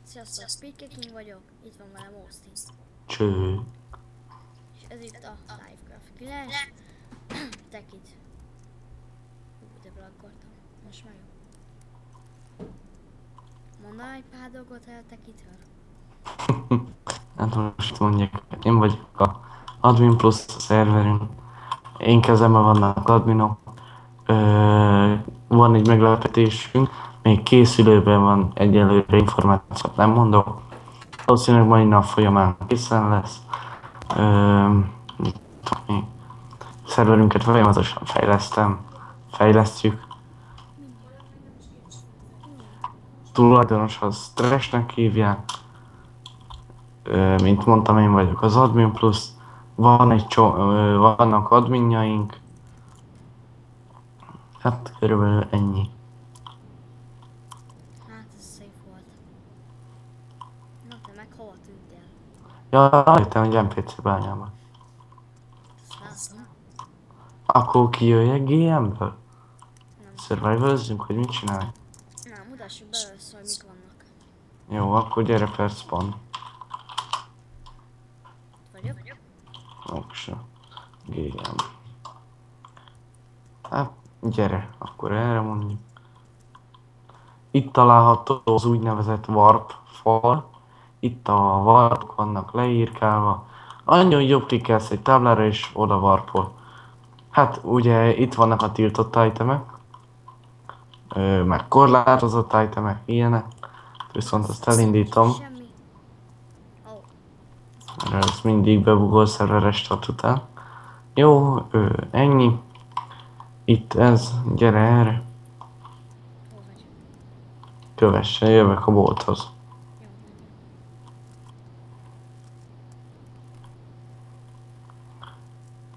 Sziasztok, Speedke King vagyok, itt van velem Austin. Cső. És ez itt a Livecraft 9. Tekit. De blaggoltam. Most már jó. Mondanál egy pár dolgot el Tekitről? Hát most mondják, én vagyok a admin plusz a szerverünk. Én kezemben vannak adminok. Van egy meglepetésünk, még készülőben van, egyelőre információt nem mondok. Valószínűleg mai nap folyamán készen lesz. Szerverünket folyamatosan fejlesztjük. Tulajdonos az Trashnek hívják. Mint mondtam, én vagyok az admin plusz. Vannak adminjaink. Hát körülbelül ennyi. Hát ez szép volt. Na te meg hova tűntél? Ja, jöttem egy NPC bányába. Ezt látom. Akkor kijöjjek GM-ből? Nem. Survival-özzünk, hogy mit csinálj? Na, mutassuk be először, hogy mik vannak. Jó, akkor gyere per spawn. Itt vagyok. Oksa. GM. Hát, gyere, akkor erre mondjuk. Itt található az úgynevezett warp fal. Itt a warpok vannak leírkálva. Annyi, hogy jobb klikkelsz egy táblára és oda warpol. Hát ugye itt vannak a tiltott itemek. Meg korlátozott itemek, ilyenek. Viszont azt elindítom. Semmi. Ó, Ez mindig bebugol szerveres start után. Jó, ennyi. Itt ez, gyere erre. hol vagy? Kövesse, jövök a bolthoz. Jó.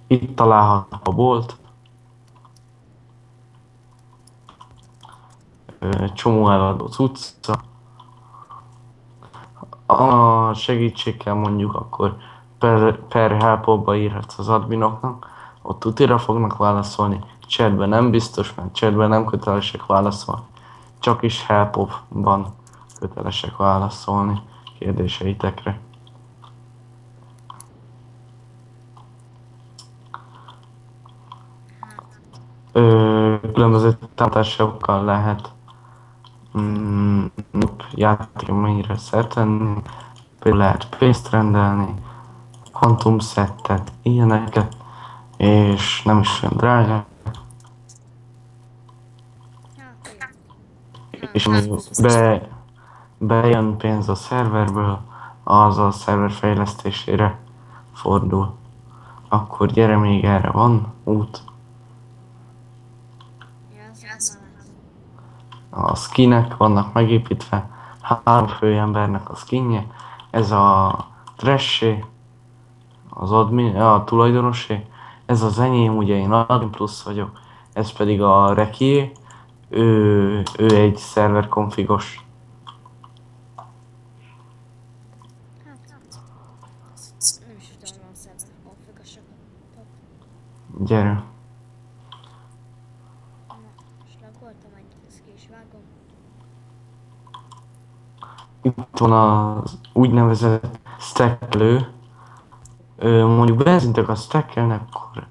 Itt található a bolt. Csomó eladó cucca. A segítségkel mondjuk akkor per helpba írhatsz az adminoknak. Ott tutira fognak válaszolni. Chatben nem biztos, mert chatben nem kötelesek válaszolni. Csak is helpban kötelesek válaszolni kérdéseitekre. Különböző támogatásokkal lehet játékra mennyire szert tenni, például lehet pénzt rendelni, quantum settet, ilyeneket, és nem is olyan drága. Hát, jó. És még bejön pénz a szerverből, az a szerver fejlesztésére fordul. Akkor gyere, még erre van út. Ja, ezt már látom. A skinek vannak megépítve, 3 főembernek a skinje, ez a trashé, az admin, a tulajdonosé, ez az enyém, ugye én admin plusz vagyok, ez pedig a Rekié, ő egy szerver konfigos. Hát, nem is tudom, van szerver konfigosok. Gyere. Na, most laggoltam egyet, ezt ki is vágom. Itt van az úgynevezett stackelő. Mondjuk benzint a stackelnek, akkor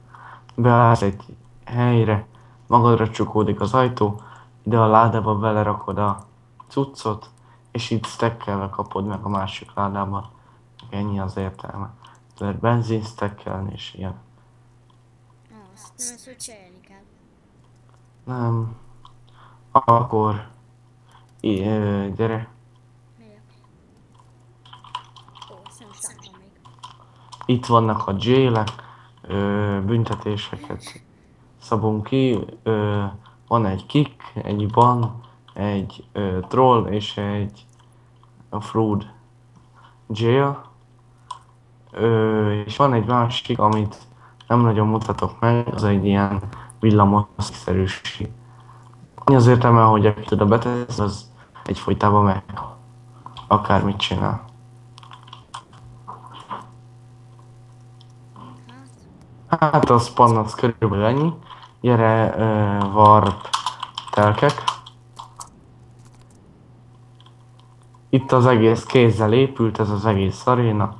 beállsz egy helyre, magadra csukódik az ajtó, ide a ládába belerakod a cuccot, és itt stackelve kapod meg a másik ládában. Ennyi az értelme. Lehet benzin stackelni és ilyen. Azt nem ezt, hogy cserélni kell. Nem. Akkor gyere. Melyek? Ó, ezt nem is láttam még. Itt vannak a jailek, büntetéseket szabunk ki. Van egy kick, egy ban, egy troll és egy fraud jail. És van egy másik, amit nem nagyon mutatok meg, az egy ilyen villamosszerűség. Annyi az értelme, hogy aki oda betesz, az egyfolytában meg akármit csinál. Hát a spawn az körülbelül ennyi. Gyere, warp telkek. Itt az egész kézzel épült, ez az egész aréna.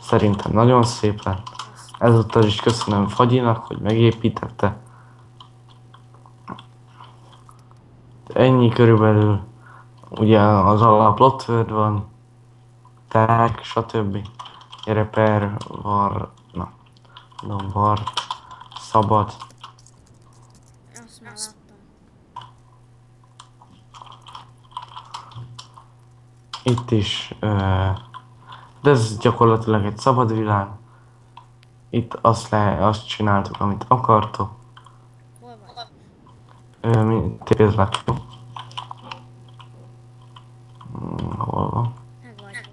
Szerintem nagyon szép lett. Azt Ezúttal is köszönöm Fagyinak, hogy megépítette. Ennyi körülbelül. Ugye az alap Lotvörd van, ták, stb. Gyere per, var, na, mondom, var, szabad. azt már láttam. Itt is, de ez gyakorlatilag egy szabad világ. Itt azt csináltuk, amit akartok. Hol vagy? Tényleg jó. Hol van? Meg vagy.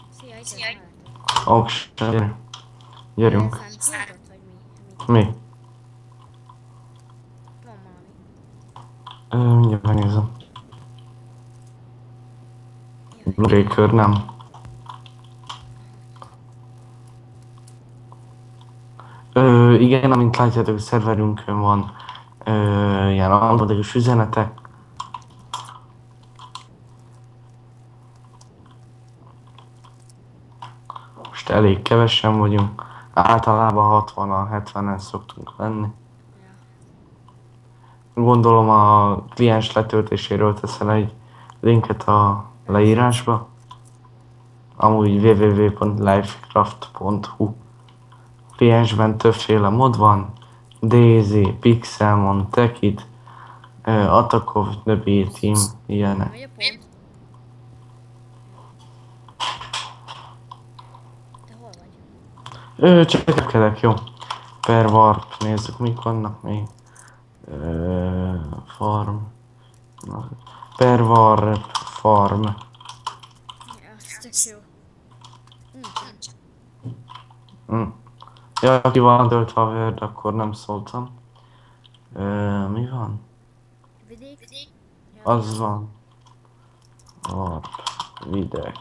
Szia, itt vagy melletted. Oks, gyere. Gyerünk. Szántódott, vagy mi? Mit? Mi? Van valami. Mindjárt megnézem. Breaker, nem. Igen, amint látjátok, a szerverünkön van ilyen automatikusz üzenetek. Most elég kevesen vagyunk. Általában 60-an, 70-en szoktunk lenni. Ja. Gondolom a kliens letöltéséről teszel egy linket a leírásba. Amúgy www.lifecraft.hu. Kliensben többféle mod van. DZ, Pixelmon, Tekit, Atakov, The B-Team, ilyenek. Megy a pont? Te hol vagy? Cselekedek, jó. Per warp, nézzük mik vannak még. Farm. Per warp, farm. Ja, ez tök jó. Nincs. Ja, aki van töltve a Word, akkor nem szóltam. Mi van? Vidék? Ja, Az van. Warp, vidék.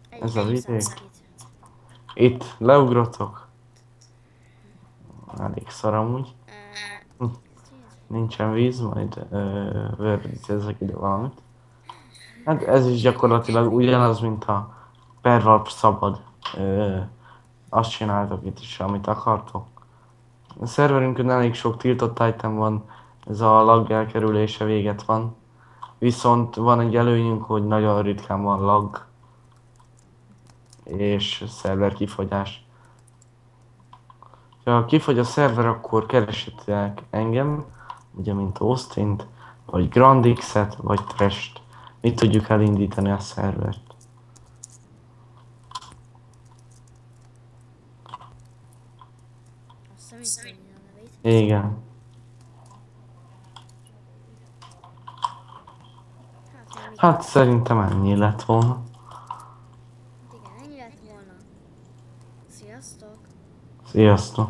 Ez a vidék. Itt leugrotok. Elég szar amúgy. Nincsen víz, majd verdítezzek ide valamit. Hát ez is gyakorlatilag ugyanaz, mint a per warp szabad. Azt csináltok itt is, amit akartok. A szerverünkön elég sok tiltott item van, ez a lag elkerülése véget van. Viszont van egy előnyünk, hogy nagyon ritkán van lag és szerver kifogyás. Ha kifogy a szerver, akkor keressetek engem, ugye mint Austin-t, vagy Grandix-et, vagy Trash-t. Mi tudjuk elindítani a szervert. Azt hiszem, így tudni a nevét. Igen. Hát szerintem ennyi lett volna. Igen, ennyi lett volna. Sziasztok! Sziasztok!